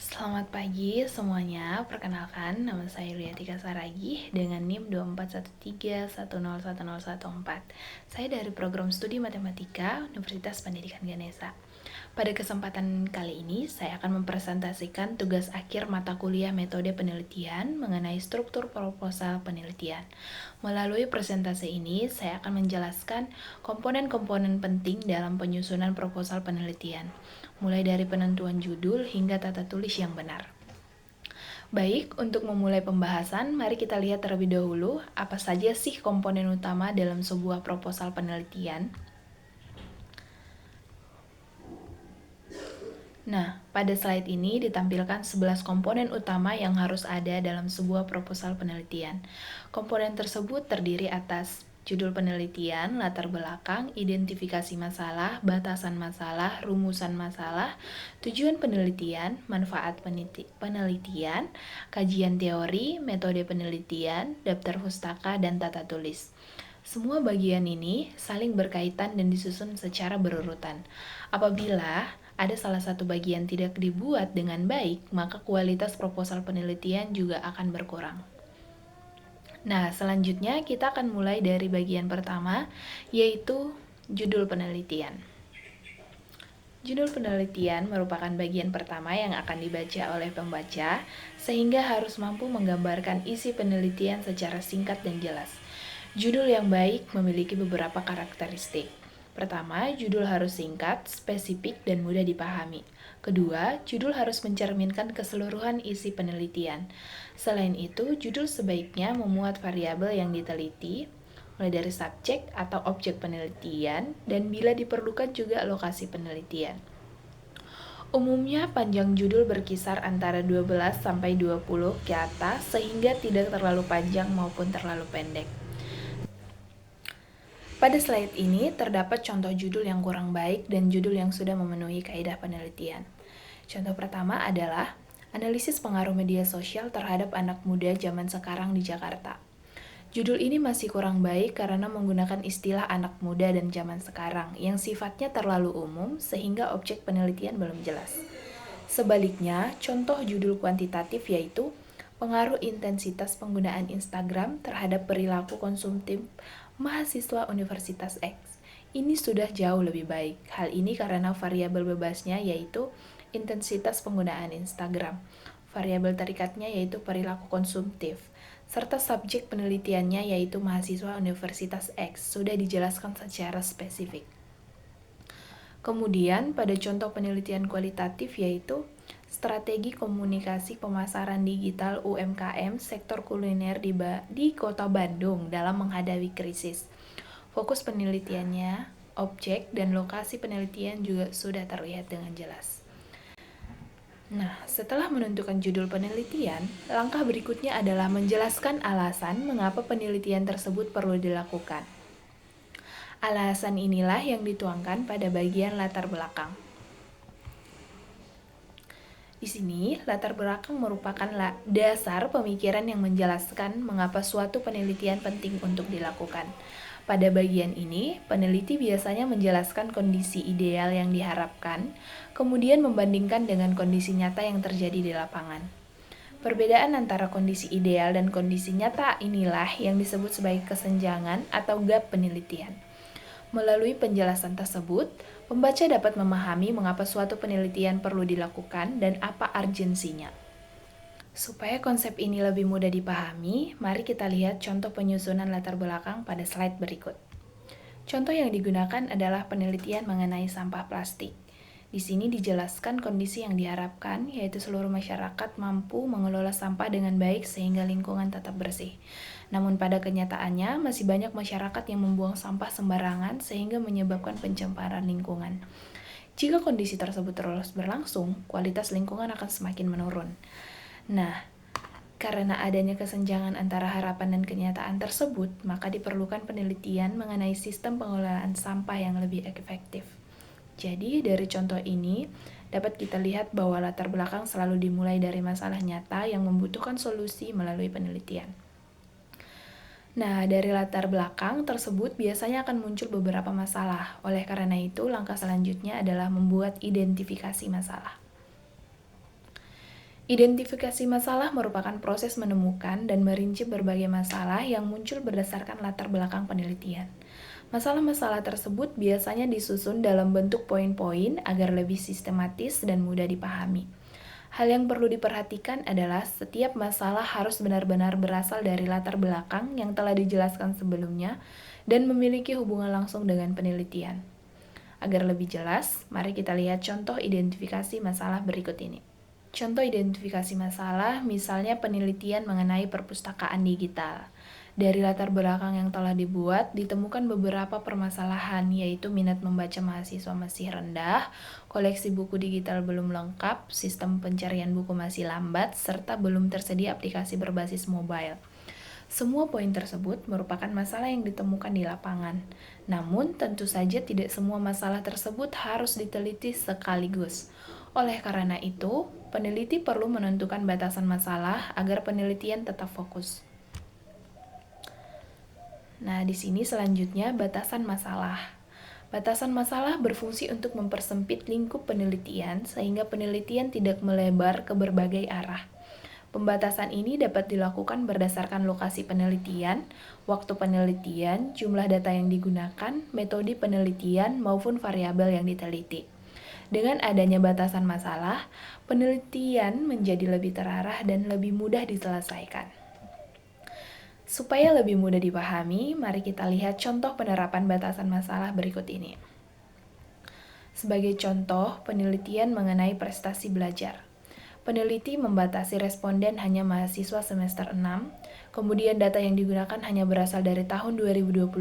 Selamat pagi semuanya, perkenalkan nama saya Liatika Saragih dengan NIM 2413101014. Saya dari program studi Matematika Universitas Pendidikan Ganesha. Pada kesempatan kali ini, saya akan mempresentasikan tugas akhir mata kuliah metode penelitian mengenai struktur proposal penelitian. Melalui presentasi ini, saya akan menjelaskan komponen-komponen penting dalam penyusunan proposal penelitian, mulai dari penentuan judul hingga tata tulis yang benar. Baik, untuk memulai pembahasan, mari kita lihat terlebih dahulu apa saja sih komponen utama dalam sebuah proposal penelitian. Nah, pada slide ini ditampilkan 11 komponen utama yang harus ada dalam sebuah proposal penelitian. Komponen tersebut terdiri atas judul penelitian, latar belakang, identifikasi masalah, batasan masalah, rumusan masalah, tujuan penelitian, manfaat penelitian, kajian teori, metode penelitian, daftar pustaka, dan tata tulis. Semua bagian ini saling berkaitan dan disusun secara berurutan. Apabila ada salah satu bagian tidak dibuat dengan baik, maka kualitas proposal penelitian juga akan berkurang. Nah, selanjutnya kita akan mulai dari bagian pertama, yaitu judul penelitian. Judul penelitian merupakan bagian pertama yang akan dibaca oleh pembaca, sehingga harus mampu menggambarkan isi penelitian secara singkat dan jelas. Judul yang baik memiliki beberapa karakteristik. Pertama, judul harus singkat, spesifik, dan mudah dipahami. Kedua, judul harus mencerminkan keseluruhan isi penelitian. Selain itu, judul sebaiknya memuat variabel yang diteliti, mulai dari subjek atau objek penelitian, dan bila diperlukan juga lokasi penelitian. Umumnya panjang judul berkisar antara 12 sampai 20 ke atas sehingga tidak terlalu panjang maupun terlalu pendek. Pada slide ini terdapat contoh judul yang kurang baik dan judul yang sudah memenuhi kaidah penelitian. Contoh pertama adalah analisis pengaruh media sosial terhadap anak muda zaman sekarang di Jakarta. Judul ini masih kurang baik karena menggunakan istilah anak muda dan zaman sekarang yang sifatnya terlalu umum sehingga objek penelitian belum jelas. Sebaliknya, contoh judul kuantitatif yaitu pengaruh intensitas penggunaan Instagram terhadap perilaku konsumtif mahasiswa Universitas X. Ini sudah jauh lebih baik. Hal ini karena variabel bebasnya yaitu intensitas penggunaan Instagram. Variabel terikatnya yaitu perilaku konsumtif. Serta subjek penelitiannya yaitu mahasiswa Universitas X sudah dijelaskan secara spesifik. Kemudian pada contoh penelitian kualitatif yaitu strategi komunikasi pemasaran digital UMKM sektor kuliner di Kota Bandung dalam menghadapi krisis. Fokus penelitiannya, objek, dan lokasi penelitian juga sudah terlihat dengan jelas. Nah, setelah menentukan judul penelitian, langkah berikutnya adalah menjelaskan alasan mengapa penelitian tersebut perlu dilakukan. Alasan inilah yang dituangkan pada bagian latar belakang. Di sini, latar belakang merupakan dasar pemikiran yang menjelaskan mengapa suatu penelitian penting untuk dilakukan. Pada bagian ini, peneliti biasanya menjelaskan kondisi ideal yang diharapkan, kemudian membandingkan dengan kondisi nyata yang terjadi di lapangan. Perbedaan antara kondisi ideal dan kondisi nyata inilah yang disebut sebagai kesenjangan atau gap penelitian. Melalui penjelasan tersebut, pembaca dapat memahami mengapa suatu penelitian perlu dilakukan dan apa urgensinya. Supaya konsep ini lebih mudah dipahami, mari kita lihat contoh penyusunan latar belakang pada slide berikut. Contoh yang digunakan adalah penelitian mengenai sampah plastik. Di sini dijelaskan kondisi yang diharapkan, yaitu seluruh masyarakat mampu mengelola sampah dengan baik sehingga lingkungan tetap bersih. Namun pada kenyataannya, masih banyak masyarakat yang membuang sampah sembarangan sehingga menyebabkan pencemaran lingkungan. Jika kondisi tersebut terus berlangsung, kualitas lingkungan akan semakin menurun. Nah, karena adanya kesenjangan antara harapan dan kenyataan tersebut, maka diperlukan penelitian mengenai sistem pengelolaan sampah yang lebih efektif. Jadi, dari contoh ini, dapat kita lihat bahwa latar belakang selalu dimulai dari masalah nyata yang membutuhkan solusi melalui penelitian. Nah, dari latar belakang tersebut biasanya akan muncul beberapa masalah. Oleh karena itu, langkah selanjutnya adalah membuat identifikasi masalah. Identifikasi masalah merupakan proses menemukan dan merinci berbagai masalah yang muncul berdasarkan latar belakang penelitian. Masalah-masalah tersebut biasanya disusun dalam bentuk poin-poin agar lebih sistematis dan mudah dipahami. Hal yang perlu diperhatikan adalah setiap masalah harus benar-benar berasal dari latar belakang yang telah dijelaskan sebelumnya dan memiliki hubungan langsung dengan penelitian. Agar lebih jelas, mari kita lihat contoh identifikasi masalah berikut ini. Contoh identifikasi masalah, misalnya penelitian mengenai perpustakaan digital. Dari latar belakang yang telah dibuat, ditemukan beberapa permasalahan, yaitu minat membaca mahasiswa masih rendah, koleksi buku digital belum lengkap, sistem pencarian buku masih lambat, serta belum tersedia aplikasi berbasis mobile. Semua poin tersebut merupakan masalah yang ditemukan di lapangan. Namun, tentu saja tidak semua masalah tersebut harus diteliti sekaligus. Oleh karena itu, peneliti perlu menentukan batasan masalah agar penelitian tetap fokus. Nah, di sini selanjutnya batasan masalah. Batasan masalah berfungsi untuk mempersempit lingkup penelitian sehingga penelitian tidak melebar ke berbagai arah. Pembatasan ini dapat dilakukan berdasarkan lokasi penelitian, waktu penelitian, jumlah data yang digunakan, metode penelitian, maupun variabel yang diteliti. Dengan adanya batasan masalah, penelitian menjadi lebih terarah dan lebih mudah diselesaikan. Supaya lebih mudah dipahami, mari kita lihat contoh penerapan batasan masalah berikut ini. Sebagai contoh, penelitian mengenai prestasi belajar. Peneliti membatasi responden hanya mahasiswa semester 6, kemudian data yang digunakan hanya berasal dari tahun 2025.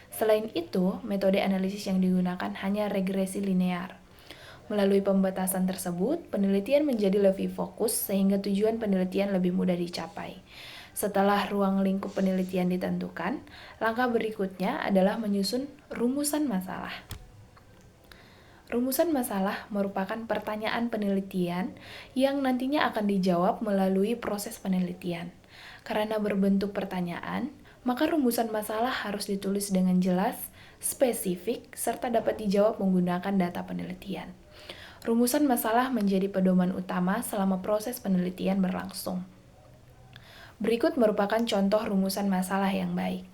Selain itu, metode analisis yang digunakan hanya regresi linear. Melalui pembatasan tersebut, penelitian menjadi lebih fokus sehingga tujuan penelitian lebih mudah dicapai. Setelah ruang lingkup penelitian ditentukan, langkah berikutnya adalah menyusun rumusan masalah. Rumusan masalah merupakan pertanyaan penelitian yang nantinya akan dijawab melalui proses penelitian. Karena berbentuk pertanyaan, maka rumusan masalah harus ditulis dengan jelas, spesifik, serta dapat dijawab menggunakan data penelitian. Rumusan masalah menjadi pedoman utama selama proses penelitian berlangsung. Berikut merupakan contoh rumusan masalah yang baik.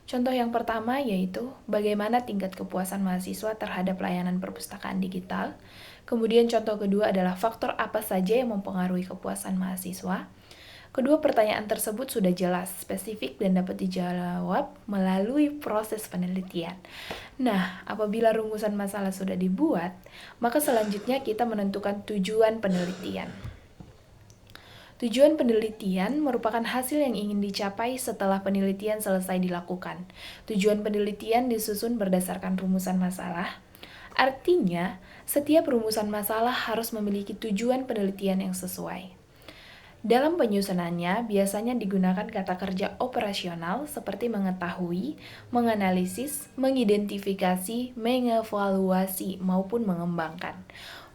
Contoh yang pertama yaitu bagaimana tingkat kepuasan mahasiswa terhadap layanan perpustakaan digital. Kemudian contoh kedua adalah faktor apa saja yang mempengaruhi kepuasan mahasiswa. Kedua pertanyaan tersebut sudah jelas, spesifik, dan dapat dijawab melalui proses penelitian. Nah, apabila rumusan masalah sudah dibuat, maka selanjutnya kita menentukan tujuan penelitian. Tujuan penelitian merupakan hasil yang ingin dicapai setelah penelitian selesai dilakukan. Tujuan penelitian disusun berdasarkan rumusan masalah. Artinya, setiap rumusan masalah harus memiliki tujuan penelitian yang sesuai. Dalam penyusunannya, biasanya digunakan kata kerja operasional seperti mengetahui, menganalisis, mengidentifikasi, mengevaluasi, maupun mengembangkan.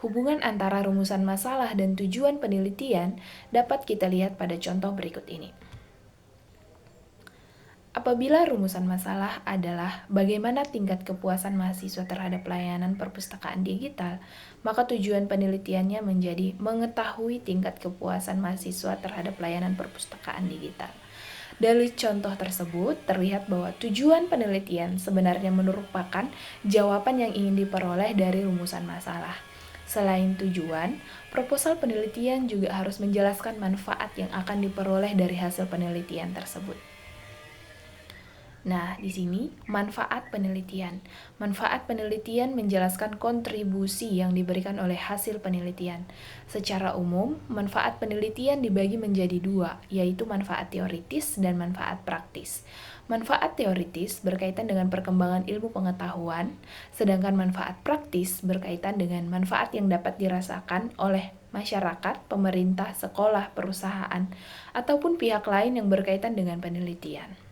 Hubungan antara rumusan masalah dan tujuan penelitian dapat kita lihat pada contoh berikut ini. Apabila rumusan masalah adalah bagaimana tingkat kepuasan mahasiswa terhadap layanan perpustakaan digital, maka tujuan penelitiannya menjadi mengetahui tingkat kepuasan mahasiswa terhadap layanan perpustakaan digital. Dari contoh tersebut, terlihat bahwa tujuan penelitian sebenarnya merupakan jawaban yang ingin diperoleh dari rumusan masalah. Selain tujuan, proposal penelitian juga harus menjelaskan manfaat yang akan diperoleh dari hasil penelitian tersebut. Nah, di sini manfaat penelitian. Manfaat penelitian menjelaskan kontribusi yang diberikan oleh hasil penelitian. Secara umum, manfaat penelitian dibagi menjadi dua, yaitu manfaat teoritis dan manfaat praktis. Manfaat teoritis berkaitan dengan perkembangan ilmu pengetahuan, sedangkan manfaat praktis berkaitan dengan manfaat yang dapat dirasakan oleh masyarakat, pemerintah, sekolah, perusahaan, ataupun pihak lain yang berkaitan dengan penelitian.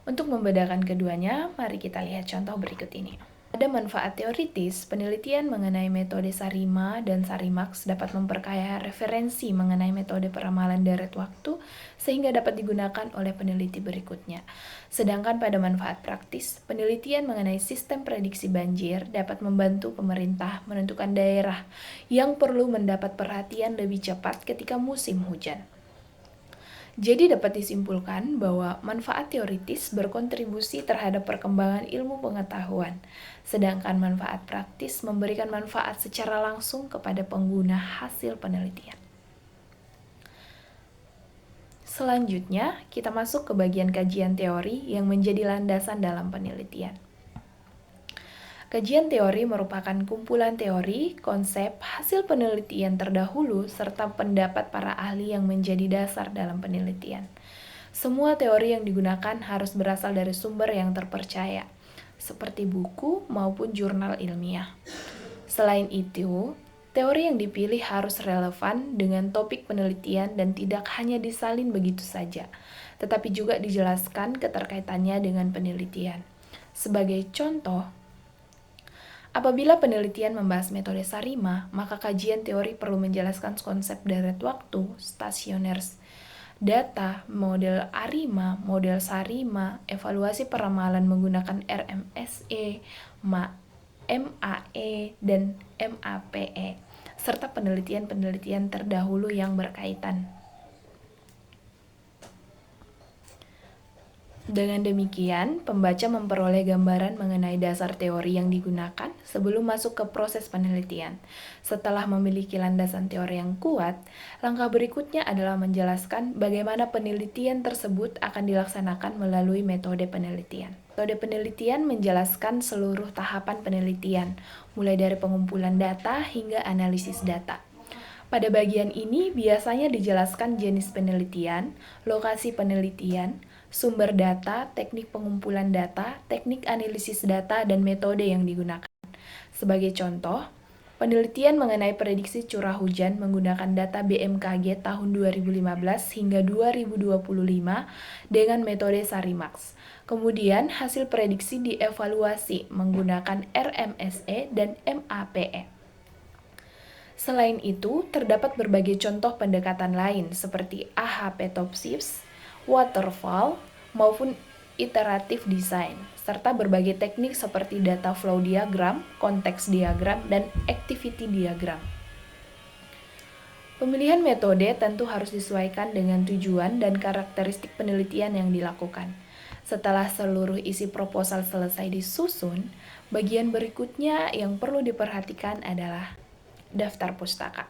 Untuk membedakan keduanya, mari kita lihat contoh berikut ini. Ada manfaat teoritis, penelitian mengenai metode Sarima dan Sarimax dapat memperkaya referensi mengenai metode peramalan deret waktu sehingga dapat digunakan oleh peneliti berikutnya. Sedangkan pada manfaat praktis, penelitian mengenai sistem prediksi banjir dapat membantu pemerintah menentukan daerah yang perlu mendapat perhatian lebih cepat ketika musim hujan. Jadi dapat disimpulkan bahwa manfaat teoritis berkontribusi terhadap perkembangan ilmu pengetahuan, sedangkan manfaat praktis memberikan manfaat secara langsung kepada pengguna hasil penelitian. Selanjutnya, kita masuk ke bagian kajian teori yang menjadi landasan dalam penelitian. Kajian teori merupakan kumpulan teori, konsep, hasil penelitian terdahulu, serta pendapat para ahli yang menjadi dasar dalam penelitian. Semua teori yang digunakan harus berasal dari sumber yang terpercaya, seperti buku maupun jurnal ilmiah. Selain itu, teori yang dipilih harus relevan dengan topik penelitian dan tidak hanya disalin begitu saja, tetapi juga dijelaskan keterkaitannya dengan penelitian. Sebagai contoh, apabila penelitian membahas metode Sarima, maka kajian teori perlu menjelaskan konsep deret waktu, stasioner data, model ARIMA, model Sarima, evaluasi peramalan menggunakan RMSE, MAE, dan MAPE, serta penelitian-penelitian terdahulu yang berkaitan. Dengan demikian, pembaca memperoleh gambaran mengenai dasar teori yang digunakan sebelum masuk ke proses penelitian. Setelah memiliki landasan teori yang kuat, langkah berikutnya adalah menjelaskan bagaimana penelitian tersebut akan dilaksanakan melalui metode penelitian. Metode penelitian menjelaskan seluruh tahapan penelitian, mulai dari pengumpulan data hingga analisis data. Pada bagian ini biasanya dijelaskan jenis penelitian, lokasi penelitian, sumber data, teknik pengumpulan data, teknik analisis data, dan metode yang digunakan. Sebagai contoh, penelitian mengenai prediksi curah hujan menggunakan data BMKG tahun 2015 hingga 2025 dengan metode Sarimax. Kemudian hasil prediksi dievaluasi menggunakan RMSE dan MAPE. Selain itu, terdapat berbagai contoh pendekatan lain seperti AHP-Topsius, waterfall, maupun iteratif design, serta berbagai teknik seperti data flow diagram, konteks diagram, dan activity diagram. Pemilihan metode tentu harus disesuaikan dengan tujuan dan karakteristik penelitian yang dilakukan. Setelah seluruh isi proposal selesai disusun, bagian berikutnya yang perlu diperhatikan adalah daftar pustaka.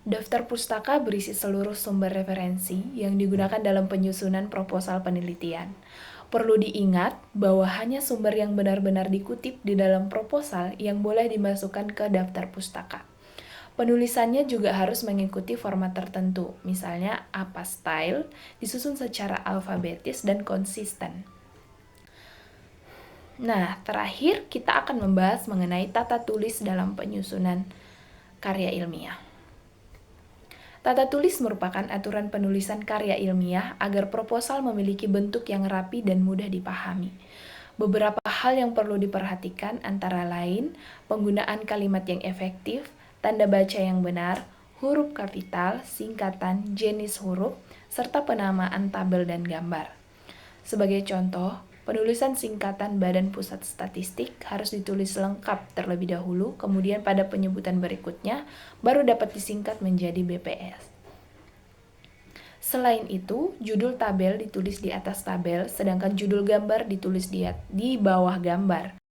Daftar pustaka berisi seluruh sumber referensi yang digunakan dalam penyusunan proposal penelitian. Perlu diingat bahwa hanya sumber yang benar-benar dikutip di dalam proposal yang boleh dimasukkan ke daftar pustaka. Penulisannya juga harus mengikuti format tertentu, misalnya APA style, disusun secara alfabetis dan konsisten. Nah, terakhir kita akan membahas mengenai tata tulis dalam penyusunan karya ilmiah. Tata tulis merupakan aturan penulisan karya ilmiah agar proposal memiliki bentuk yang rapi dan mudah dipahami. Beberapa hal yang perlu diperhatikan antara lain penggunaan kalimat yang efektif, tanda baca yang benar, huruf kapital, singkatan, jenis huruf, serta penamaan tabel dan gambar. Sebagai contoh, penulisan singkatan Badan Pusat Statistik harus ditulis lengkap terlebih dahulu, kemudian pada penyebutan berikutnya baru dapat disingkat menjadi BPS. Selain itu, judul tabel ditulis di atas tabel, sedangkan judul gambar ditulis di bawah gambar.